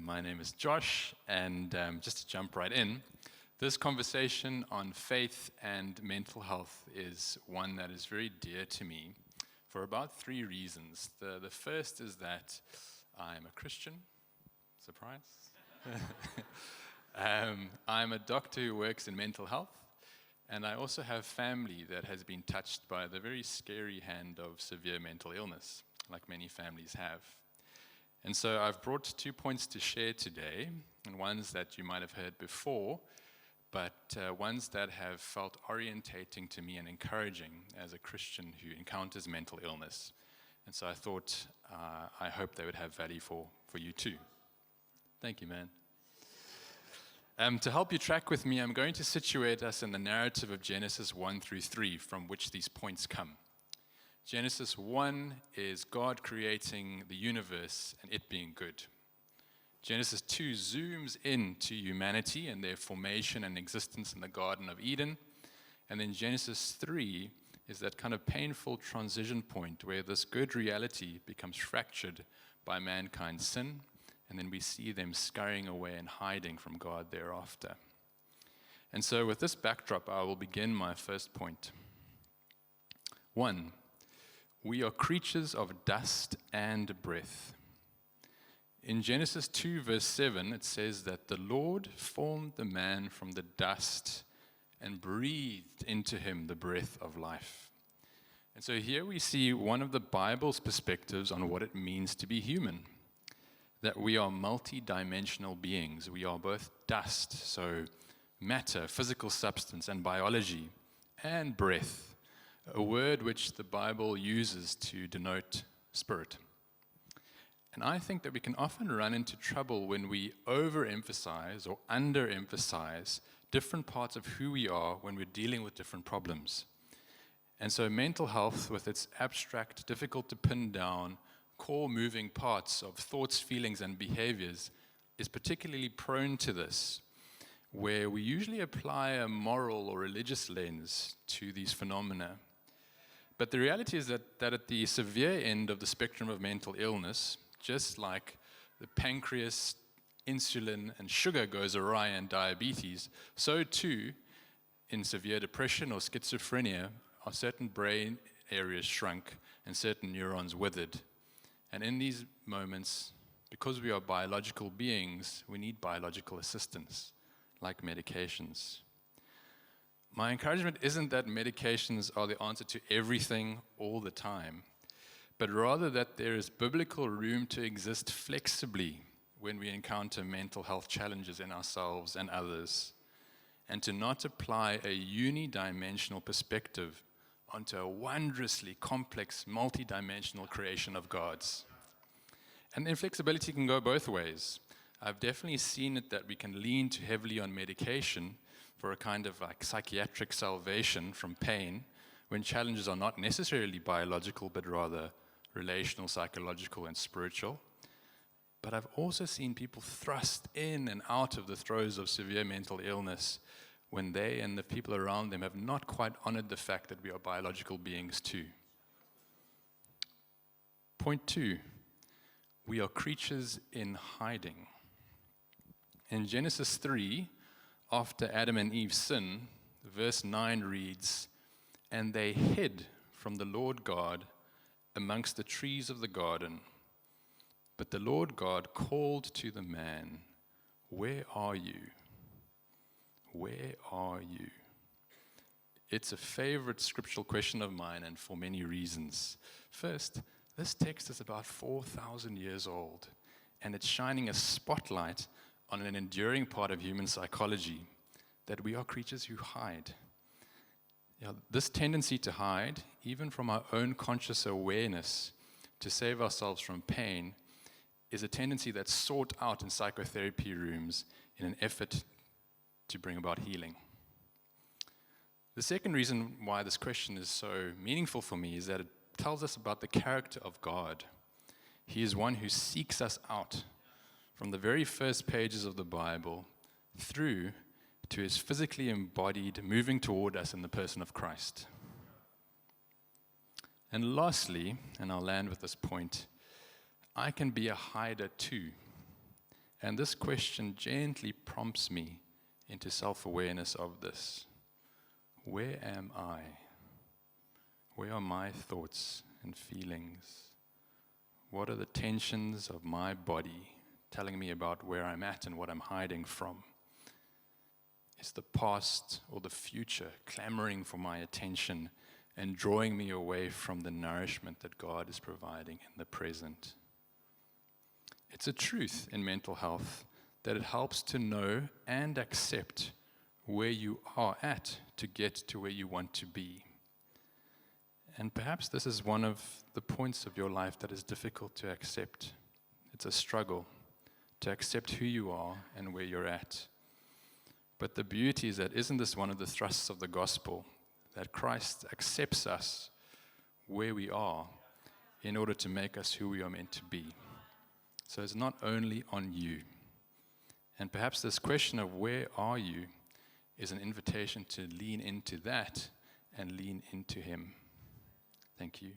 My name is Josh, and just to jump right in, this conversation on faith and mental health is one that is very dear to me for about three reasons. The first is that I'm a Christian. Surprise. I'm a doctor who works in mental health, and I also have family that has been touched by the very scary hand of severe mental illness, like many families have. And so I've brought 2 points to share today, and ones that you might have heard before, but ones that have felt orientating to me and encouraging as a Christian who encounters mental illness. And so I thought, I hope they would have value for you too. Thank you, man. To help you track with me, I'm going to situate us in the narrative of Genesis 1 through 3, from which these points come. Genesis 1 is God creating the universe and it being good. Genesis 2 zooms into humanity and their formation and existence in the Garden of Eden. And then Genesis 3 is that kind of painful transition point where this good reality becomes fractured by mankind's sin, and then we see them scurrying away and hiding from God thereafter. And so with this backdrop, I will begin my first point. 1. We are creatures of dust and breath. In Genesis 2, verse 7, it says that the Lord formed the man from the dust and breathed into him the breath of life. And so here we see one of the Bible's perspectives on what it means to be human, that we are multi-dimensional beings. We are both dust, so matter, physical substance, and biology, and breath, a word which the Bible uses to denote spirit. And I think that we can often run into trouble when we overemphasize or underemphasize different parts of who we are when we're dealing with different problems. And so mental health, with its abstract, difficult to pin down, core moving parts of thoughts, feelings, and behaviors, is particularly prone to this, where we usually apply a moral or religious lens to these phenomena. But the reality is that at the severe end of the spectrum of mental illness, just like the pancreas, insulin, and sugar goes awry in diabetes, so too, in severe depression or schizophrenia, are certain brain areas shrunk and certain neurons withered. And in these moments, because we are biological beings, we need biological assistance, like medications. My encouragement isn't that medications are the answer to everything all the time, but rather that there is biblical room to exist flexibly when we encounter mental health challenges in ourselves and others, and to not apply a unidimensional perspective onto a wondrously complex, multi-dimensional creation of God's. And then flexibility can go both ways. I've definitely seen it that we can lean too heavily on medication for a kind of like psychiatric salvation from pain when challenges are not necessarily biological but rather relational, psychological, and spiritual. But I've also seen people thrust in and out of the throes of severe mental illness when they and the people around them have not quite honored the fact that we are biological beings too. Point 2, we are creatures in hiding. In Genesis 3, after Adam and Eve sin, verse 9 reads, "And they hid from the Lord God amongst the trees of the garden. But the Lord God called to the man, 'Where are you? Where are you?'" It's a favorite scriptural question of mine, and for many reasons. First, this text is about 4,000 years old, and it's shining a spotlight on an enduring part of human psychology, that we are creatures who hide. This tendency to hide, even from our own conscious awareness, to save ourselves from pain, is a tendency that's sought out in psychotherapy rooms in an effort to bring about healing. The second reason why this question is so meaningful for me is that it tells us about the character of God. He is one who seeks us out from the very first pages of the Bible through to his physically embodied moving toward us in the person of Christ. And lastly, and I'll land with this point, I can be a hider too. And this question gently prompts me into self-awareness of this. Where am I? Where are my thoughts and feelings? What are the tensions of my body telling me about where I'm at and what I'm hiding from? Is the past or the future clamoring for my attention and drawing me away from the nourishment that God is providing in the present? It's a truth in mental health that it helps to know and accept where you are at to get to where you want to be. And perhaps this is one of the points of your life that is difficult to accept. It's a struggle to accept who you are and where you're at. But the beauty is that isn't this one of the thrusts of the gospel, that Christ accepts us where we are in order to make us who we are meant to be. So it's not only on you. And perhaps this question of where are you is an invitation to lean into that and lean into Him. Thank you.